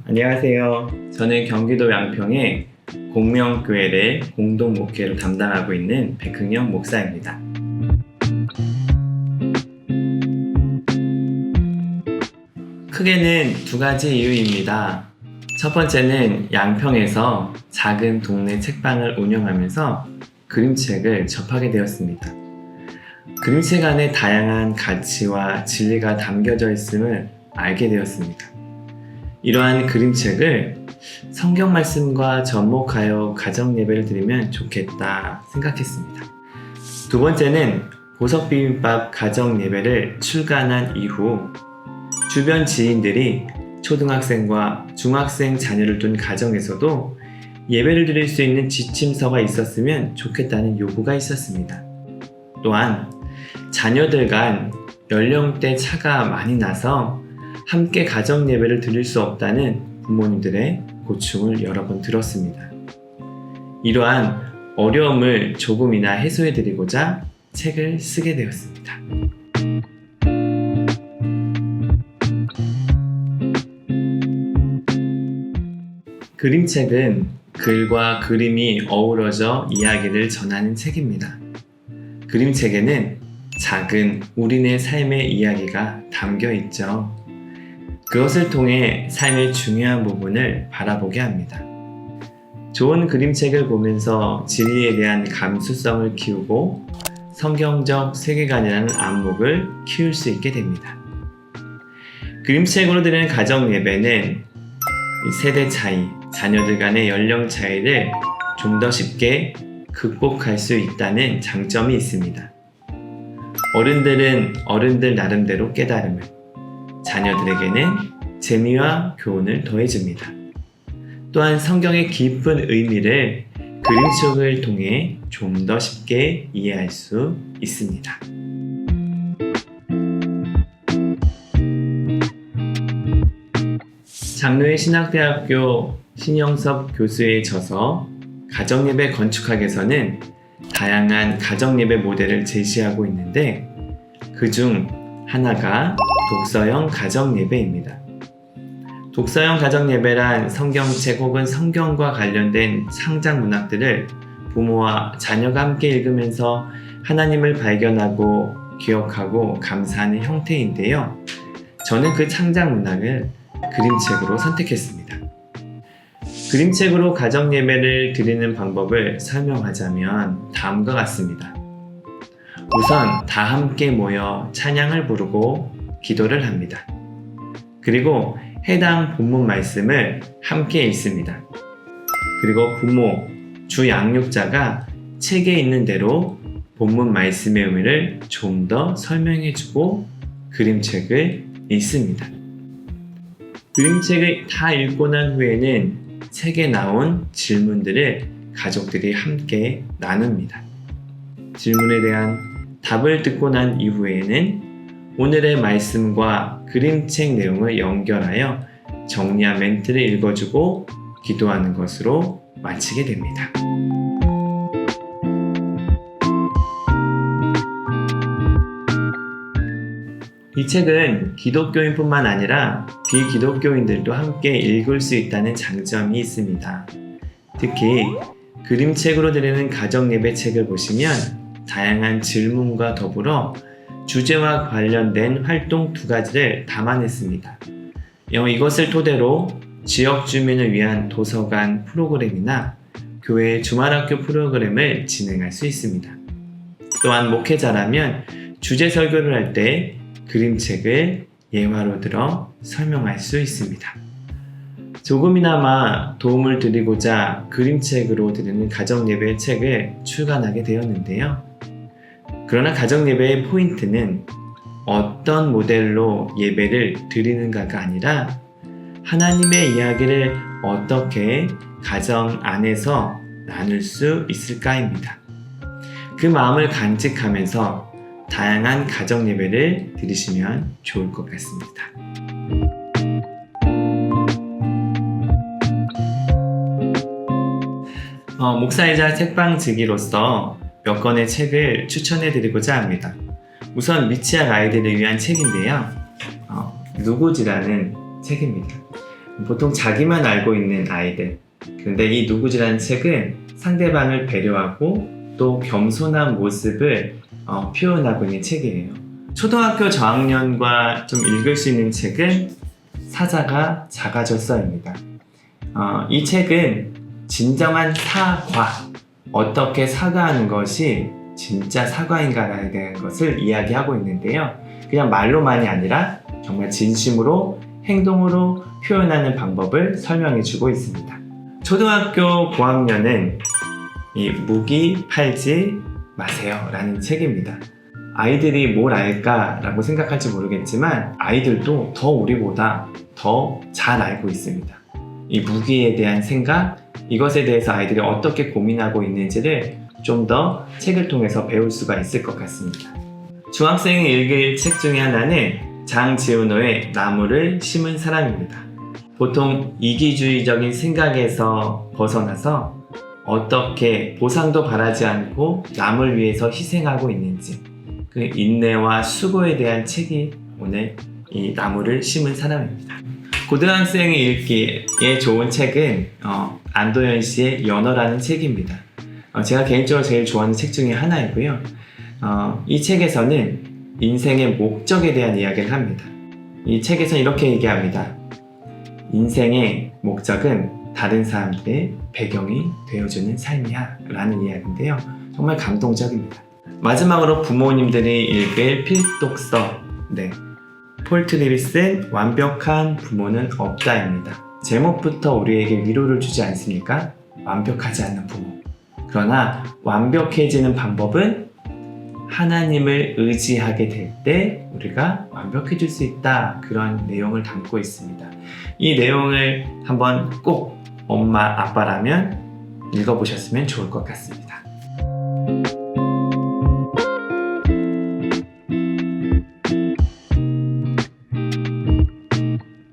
안녕하세요. 저는 경기도 양평의 공명교회를 공동 목회로 담당하고 있는 백흥영 목사입니다. 크게는 두 가지 이유입니다. 첫 번째는 양평에서 작은 동네 책방을 운영하면서 그림책을 접하게 되었습니다. 그림책 안에 다양한 가치와 진리가 담겨져 있음을 알게 되었습니다. 이러한 그림책을 성경 말씀과 접목하여 가정 예배를 드리면 좋겠다 생각했습니다. 두 번째는 보석비빔밥 가정 예배를 출간한 이후 주변 지인들이 초등학생과 중학생 자녀를 둔 가정에서도 예배를 드릴 수 있는 지침서가 있었으면 좋겠다는 요구가 있었습니다. 또한 자녀들 간 연령대 차가 많이 나서 함께 가정 예배를 드릴 수 없다는 부모님들의 고충을 여러 번 들었습니다. 이러한 어려움을 조금이나 해소해 드리고자 책을 쓰게 되었습니다. 그림책은 글과 그림이 어우러져 이야기를 전하는 책입니다. 그림책에는 작은 우리네 삶의 이야기가 담겨 있죠. 그것을 통해 삶의 중요한 부분을 바라보게 합니다. 좋은 그림책을 보면서 진리에 대한 감수성을 키우고 성경적 세계관이라는 안목을 키울 수 있게 됩니다. 그림책으로 드리는 가정 예배는 세대 차이, 자녀들 간의 연령 차이를 좀 더 쉽게 극복할 수 있다는 장점이 있습니다. 어른들은 어른들 나름대로 깨달음을, 자녀들에게는 재미와 교훈을 더해줍니다. 또한 성경의 깊은 의미를 그림책을 통해 좀 더 쉽게 이해할 수 있습니다. 장로의 신학대학교 신영섭 교수의 저서 가정예배 건축학에서는 다양한 가정예배 모델을 제시하고 있는데 그중 하나가 독서형 가정예배입니다. 독서형 가정예배란 성경책 혹은 성경과 관련된 창작 문학들을 부모와 자녀가 함께 읽으면서 하나님을 발견하고 기억하고 감사하는 형태인데요. 저는 그 창작 문학을 그림책으로 선택했습니다. 그림책으로 가정예배를 드리는 방법을 설명하자면 다음과 같습니다. 우선 다 함께 모여 찬양을 부르고 기도를 합니다. 그리고 해당 본문 말씀을 함께 읽습니다. 그리고 부모, 주 양육자가 책에 있는 대로 본문 말씀의 의미를 좀 더 설명해주고 그림책을 읽습니다. 그림책을 다 읽고 난 후에는 책에 나온 질문들을 가족들이 함께 나눕니다. 질문에 대한 답을 듣고 난 이후에는 오늘의 말씀과 그림책 내용을 연결하여 정리한 멘트를 읽어주고 기도하는 것으로 마치게 됩니다. 이 책은 기독교인뿐만 아니라 비기독교인들도 함께 읽을 수 있다는 장점이 있습니다. 특히 그림책으로 드리는 가정예배 책을 보시면 다양한 질문과 더불어 주제와 관련된 활동 두 가지를 담아냈습니다. 이것을 토대로 지역 주민을 위한 도서관 프로그램이나 교회 주말학교 프로그램을 진행할 수 있습니다. 또한 목회자라면 주제 설교를 할 때 그림책을 예화로 들어 설명할 수 있습니다. 조금이나마 도움을 드리고자 그림책으로 드리는 가정예배 책을 출간하게 되었는데요. 그러나 가정예배의 포인트는 어떤 모델로 예배를 드리는가가 아니라 하나님의 이야기를 어떻게 가정 안에서 나눌 수 있을까입니다. 그 마음을 간직하면서 다양한 가정예배를 드리시면 좋을 것 같습니다. 목사이자 책방지기로서 몇 권의 책을 추천해 드리고자 합니다. 우선 미취학 아이들을 위한 책인데요. 누구지라는 책입니다. 보통 자기만 알고 있는 아이들. 근데 이 누구지라는 책은 상대방을 배려하고 또 겸손한 모습을 표현하고 있는 책이에요. 초등학교 저학년과 좀 읽을 수 있는 책은 사자가 작아졌어입니다. 이 책은 진정한 사과, 어떻게 사과하는 것이 진짜 사과인가에 대한 것을 이야기하고 있는데요. 그냥 말로만이 아니라 정말 진심으로 행동으로 표현하는 방법을 설명해주고 있습니다. 초등학교 고학년은 이 무기 팔지 마세요 라는 책입니다. 아이들이 뭘 알까 라고 생각할지 모르겠지만 아이들도 더 우리보다 더 잘 알고 있습니다. 이 무기에 대한 생각, 이것에 대해서 아이들이 어떻게 고민하고 있는지를 좀 더 책을 통해서 배울 수가 있을 것 같습니다. 중학생이 읽을 책 중에 하나는 장지은호의 나무를 심은 사람입니다. 보통 이기주의적인 생각에서 벗어나서 어떻게 보상도 바라지 않고 남을 위해서 희생하고 있는지 그 인내와 수고에 대한 책이 오늘 이 나무를 심은 사람입니다. 고등학생이 읽기에 좋은 책은 안도현 씨의 연어라는 책입니다. 제가 개인적으로 제일 좋아하는 책 중에 하나이고요. 이 책에서는 인생의 목적에 대한 이야기를 합니다. 이 책에서는 이렇게 얘기합니다. 인생의 목적은 다른 사람들의 배경이 되어주는 삶이야 라는 이야기인데요. 정말 감동적입니다. 마지막으로 부모님들이 읽을 필독서, 폴 트리비슨 완벽한 부모는 없다입니다. 제목부터 우리에게 위로를 주지 않습니까? 완벽하지 않는 부모. 그러나 완벽해지는 방법은 하나님을 의지하게 될 때 우리가 완벽해질 수 있다. 그런 내용을 담고 있습니다. 이 내용을 한번 꼭 엄마, 아빠라면 읽어보셨으면 좋을 것 같습니다.